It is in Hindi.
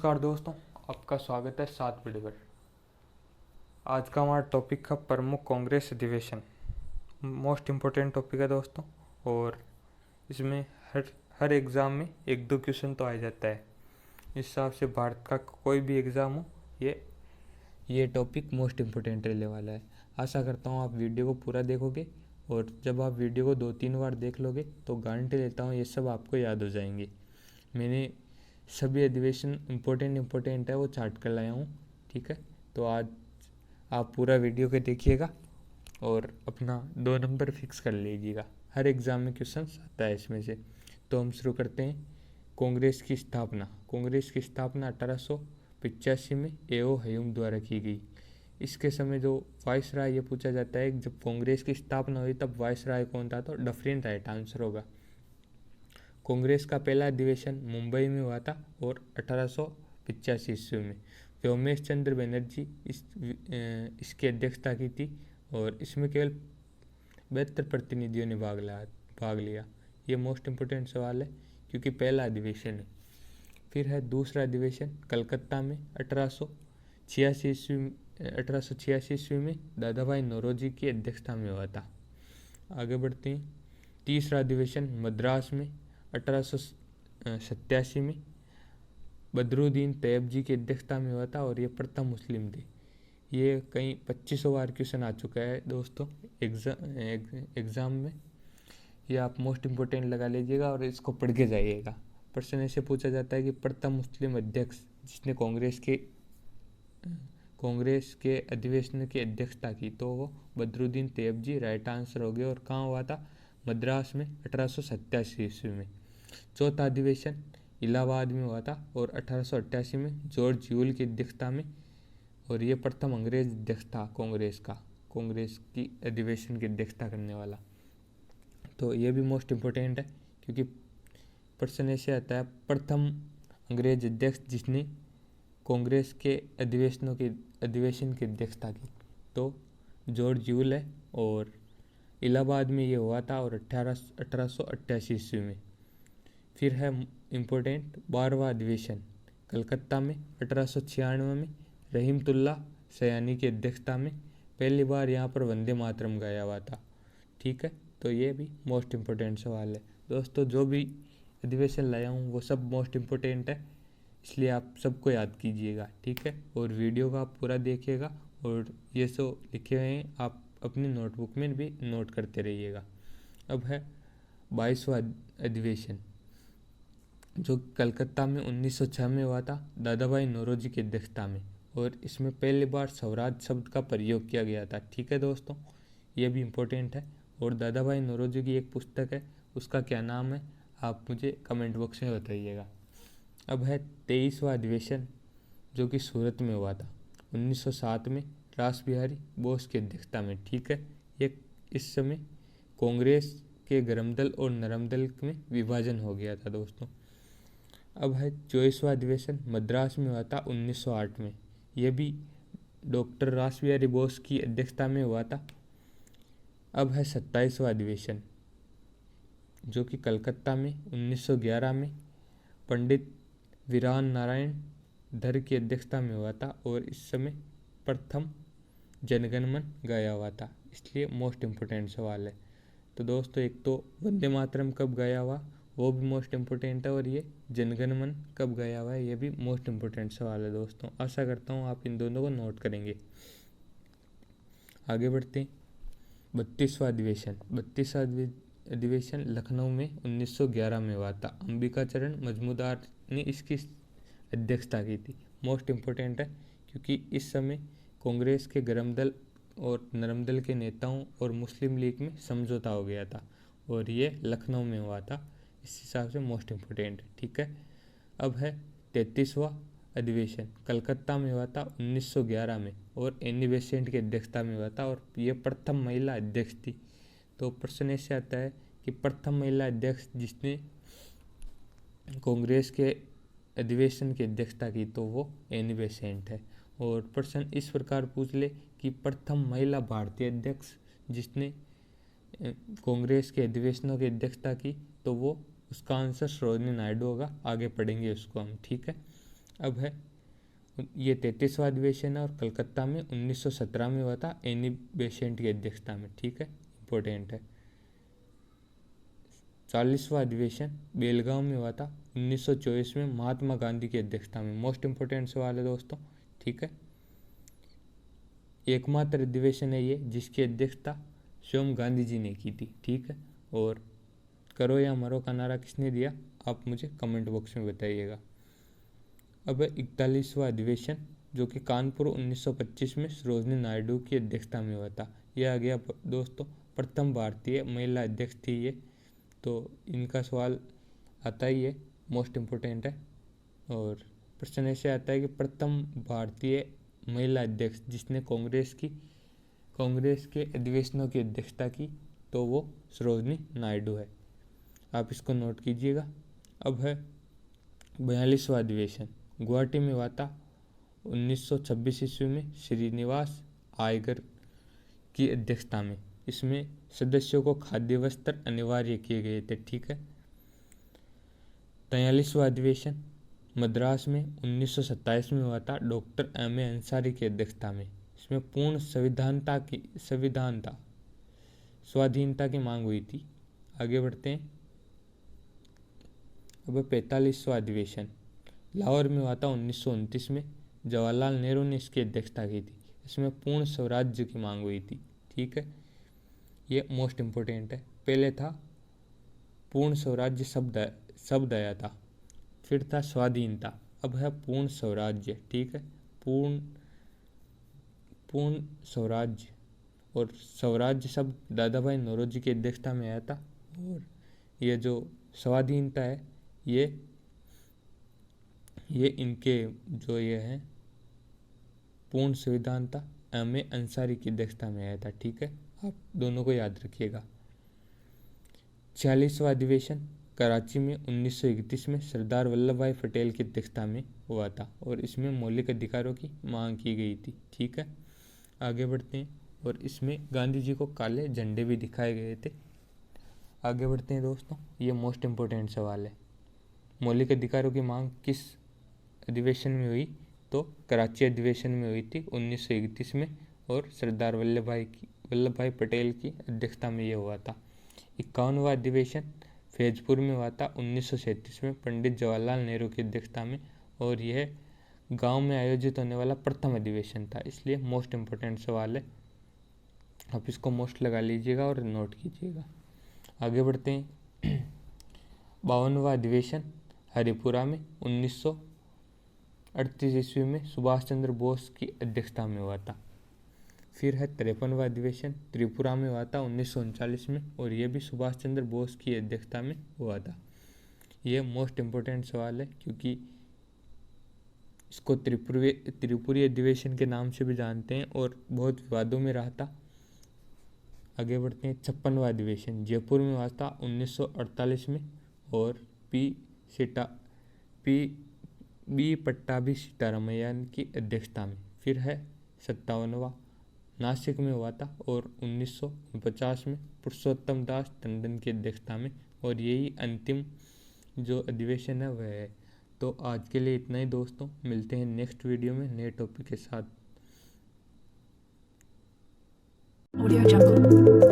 नमस्कार दोस्तों, आपका स्वागत है 7 वीडियो पर। आज का हमारा टॉपिक है प्रमुख कांग्रेस अधिवेशन। मोस्ट इम्पोर्टेंट टॉपिक है दोस्तों, और इसमें हर हर एग्ज़ाम में 1-2 क्वेश्चन तो आ जाता है। इस हिसाब से भारत का कोई भी एग्ज़ाम हो, ये टॉपिक मोस्ट इम्पोर्टेंट रहने वाला है। आशा करता हूँ आप वीडियो को पूरा देखोगे, और जब आप वीडियो को 2-3 बार देख लोगे तो गारंटी लेता हूँ ये सब आपको याद हो जाएंगे। मैंने सभी अधिवेशन इम्पोर्टेंट है वो चार्ट कर लाया हूँ, ठीक है। तो आज आप पूरा वीडियो के देखिएगा और अपना 2 नंबर फिक्स कर लीजिएगा। हर एग्ज़ाम में क्वेश्चन आता है इसमें से। तो हम शुरू करते हैं। कांग्रेस की स्थापना 1885 में ए.ओ. ह्यूम द्वारा की गई। इसके समय जो वायसराय, ये पूछा जाता है जब कांग्रेस की स्थापना हुई तब वायसराय कौन था, तो डफरिन राइट आंसर होगा। कांग्रेस का पहला अधिवेशन मुंबई में हुआ था और 1885 ईस्वी में व्योमेश चंद्र बनर्जी इसकी अध्यक्षता की थी, और इसमें केवल 72 प्रतिनिधियों ने भाग लिया। ये मोस्ट इम्पोर्टेंट सवाल है क्योंकि पहला अधिवेशन है। फिर है दूसरा अधिवेशन कलकत्ता में 1886 ईस्वी में दादा भाई नौरोजी की अध्यक्षता में हुआ था। आगे बढ़ते हैं। तीसरा अधिवेशन मद्रास में 1887 में बदरुद्दीन तैयब जी की अध्यक्षता में हुआ था, और ये प्रथम मुस्लिम थे। ये कहीं 2500 बार क्वेश्चन आ चुका है दोस्तों एग्ज़ाम में। ये आप मोस्ट इम्पोर्टेंट लगा लीजिएगा और इसको पढ़ के जाइएगा। प्रश्न ऐसे पूछा जाता है कि प्रथम मुस्लिम अध्यक्ष जिसने कांग्रेस के अधिवेशन की अध्यक्षता की, तो वो बदरुद्दीन तैयब जी राइट आंसर हो गया। और कहाँ हुआ था? मद्रास में 1887 ईस्वी में। चौथा अधिवेशन इलाहाबाद में हुआ था और 1888 में जॉर्ज यूल की अध्यक्षता में, और ये प्रथम अंग्रेज अध्यक्ष था कांग्रेस की अधिवेशन की अध्यक्षता करने वाला। तो ये भी मोस्ट इम्पोर्टेंट है क्योंकि प्रश्न ऐसे आता है प्रथम अंग्रेज अध्यक्ष जिसने कांग्रेस के अधिवेशन की अध्यक्षता की, तो जॉर्ज यूल है, और इलाहाबाद में ये हुआ था और 1888 ईस्वी में। फिर है इम्पोर्टेंट 12वां अधिवेशन कलकत्ता में 1896 में रहीमतुल्ला सयानी की अध्यक्षता में। पहली बार यहाँ पर वंदे मातरम गाया हुआ था, ठीक है। तो ये भी मोस्ट इम्पोर्टेंट सवाल है दोस्तों। जो भी अधिवेशन लाया हूँ वो सब मोस्ट इम्पोर्टेंट है, इसलिए आप सबको याद कीजिएगा, ठीक है। और वीडियो का आप पूरा देखिएगा, और ये सो लिखे हुए हैं आप अपनी नोटबुक में भी नोट करते रहिएगा। अब है 22वां अधिवेशन जो कलकत्ता में 1906 में हुआ था दादा भाई नौरोजी की अध्यक्षता में, और इसमें पहली बार स्वराज शब्द का प्रयोग किया गया था, ठीक है दोस्तों। ये भी इम्पोर्टेंट है। और दादा भाई नौरोजी की एक पुस्तक है, उसका क्या नाम है आप मुझे कमेंट बॉक्स में बताइएगा। अब है 23वां अधिवेशन जो कि सूरत में हुआ था 1907 में रास बिहारी बोस की अध्यक्षता में, ठीक है। ये इस समय कांग्रेस के गरम दल और नरम दल में विभाजन हो गया था दोस्तों। अब है 24वां अधिवेशन मद्रास में हुआ था 1908 में। यह भी डॉक्टर रास बिहारी बोस की अध्यक्षता में हुआ था। अब है 27वां अधिवेशन जो कि कलकत्ता में 1911 में पंडित वीरान नारायण धर की अध्यक्षता में हुआ था, और इस समय प्रथम जनगणमन गाया हुआ था, इसलिए मोस्ट इम्पोर्टेंट सवाल है। तो दोस्तों एक तो वंदे मातरम कब गाया हुआ वो भी मोस्ट इम्पोर्टेंट है, और ये जनगणमन कब गाया हुआ है ये भी मोस्ट इम्पोर्टेंट सवाल है दोस्तों। आशा करता हूँ आप इन दोनों को नोट करेंगे। आगे बढ़ते हैं। 32वां अधिवेशन लखनऊ में 1911 में हुआ था। अंबिका चरण मजमूदार ने इसकी अध्यक्षता की थी। मोस्ट इम्पोर्टेंट है क्योंकि इस समय कांग्रेस के गरम दल और नरम दल के नेताओं और मुस्लिम लीग में समझौता हो गया था, और ये लखनऊ में हुआ था, इस हिसाब से मोस्ट इम्पोर्टेंट है, ठीक है। अब है 33वां अधिवेशन कलकत्ता में हुआ था 1911 में, और एनी बेसेंट की अध्यक्षता में हुआ था, और ये प्रथम महिला अध्यक्ष थी। तो प्रश्न ऐसे आता है कि प्रथम महिला अध्यक्ष जिसने कांग्रेस के अधिवेशन की अध्यक्षता की, तो वो एनी बेसेंट है। और प्रश्न इस प्रकार पूछ ले कि प्रथम महिला भारतीय अध्यक्ष जिसने कांग्रेस के अधिवेशनों की अध्यक्षता की, तो वो उसका आंसर सरोजिनी नायडू होगा। आगे पढ़ेंगे उसको हम, ठीक है। अब है ये 33वां अधिवेशन है और कलकत्ता में 1917 में हुआ था एनी बेसेंट की अध्यक्षता में। ठीक है, इम्पोर्टेंट है। 40वां अधिवेशन बेलगांव में हुआ था 1924 में महात्मा गांधी की अध्यक्षता में। मोस्ट इम्पोर्टेंट सवाल है दोस्तों। ठीक है, एकमात्र अधिवेशन है ये जिसकी अध्यक्षता स्वयं गांधी जी ने की थी। ठीक है, और करो या मरो का नारा किसने दिया, आप मुझे कमेंट बॉक्स में बताइएगा। अब 41वां अधिवेशन जो कि कानपुर 1925 में सरोजनी नायडू की अध्यक्षता में हुआ था। यह आ गया दोस्तों प्रथम भारतीय महिला अध्यक्ष थी ये, तो इनका सवाल आता ही है, मोस्ट इम्पोर्टेंट है। और प्रश्न ऐसे आता है कि प्रथम भारतीय महिला अध्यक्ष जिसने कांग्रेस के अधिवेशनों की अध्यक्षता की, तो वो सरोजनी नायडू है। आप इसको नोट कीजिएगा। अब है 42वां अधिवेशन गुवाहाटी में हुआ था 1926 ईस्वी में श्रीनिवास आयगर की अध्यक्षता में। इसमें सदस्यों को खाद्य वस्त्र अनिवार्य किए गए थे। ठीक है, 43वां अधिवेशन मद्रास में 1927 में हुआ था डॉक्टर M.A. अंसारी की अध्यक्षता में। इसमें पूर्ण स्वाधीनता की मांग हुई थी। आगे बढ़ते हैं। अब 45वां अधिवेशन लाहौर में हुआ था 1929 में, जवाहरलाल नेहरू ने इसकी अध्यक्षता की थी। इसमें पूर्ण स्वराज्य की मांग हुई थी। ठीक है, ये मोस्ट इम्पोर्टेंट है। पहले था पूर्ण स्वराज्य शब्द आया था, फिर था स्वाधीनता, अब है पूर्ण स्वराज्य। ठीक है, पूर्ण स्वराज्य और स्वराज्य शब्द दादा भाई नौरोजी की अध्यक्षता में आया था। और ये जो स्वाधीनता है ये इनके जो ये है पूर्ण संविधानता M.A. अंसारी की अध्यक्षता में आया था। ठीक है, आप दोनों को याद रखिएगा। 46वां अधिवेशन कराची में 1931 में सरदार वल्लभ भाई पटेल की अध्यक्षता में हुआ था और इसमें मौलिक अधिकारों की मांग की गई थी। ठीक है, आगे बढ़ते हैं। और इसमें गांधी जी को काले झंडे भी दिखाए गए थे। आगे बढ़ते हैं दोस्तों, ये मोस्ट इम्पोर्टेंट सवाल है। मौलिक अधिकारों की मांग किस अधिवेशन में हुई, तो कराची अधिवेशन में हुई थी 1931 में और सरदार वल्लभ भाई पटेल की अध्यक्षता में ये हुआ था। 51वां अधिवेशन फैजपुर में हुआ था 1937 में पंडित जवाहरलाल नेहरू की अध्यक्षता में और यह गांव में आयोजित होने वाला प्रथम अधिवेशन था, इसलिए मोस्ट इम्पोर्टेंट सवाल है। आप इसको मोस्ट लगा लीजिएगा और नोट कीजिएगा। आगे बढ़ते हैं। 52वां अधिवेशन हरिपुरा में 1938 ईस्वी में सुभाष चंद्र बोस की अध्यक्षता में हुआ था। फिर है 53वां अधिवेशन त्रिपुरा में हुआ था 1939 में और यह भी सुभाष चंद्र बोस की अध्यक्षता में हुआ था। यह मोस्ट इम्पोर्टेंट सवाल है क्योंकि इसको त्रिपुरी अधिवेशन के नाम से भी जानते हैं और बहुत विवादों में रहा था। आगे बढ़ते हैं। 56वां अधिवेशन जयपुर में हुआ था 1948 में और बी पट्टाभी सीतारामैया की अध्यक्षता में। फिर है 57वां नासिक में हुआ था और 1949 में पुरुषोत्तम दास टंडन की अध्यक्षता में और यही अंतिम जो अधिवेशन है वह है। तो आज के लिए इतना ही दोस्तों, मिलते हैं नेक्स्ट वीडियो में नए टॉपिक के साथ। Audio Jungle।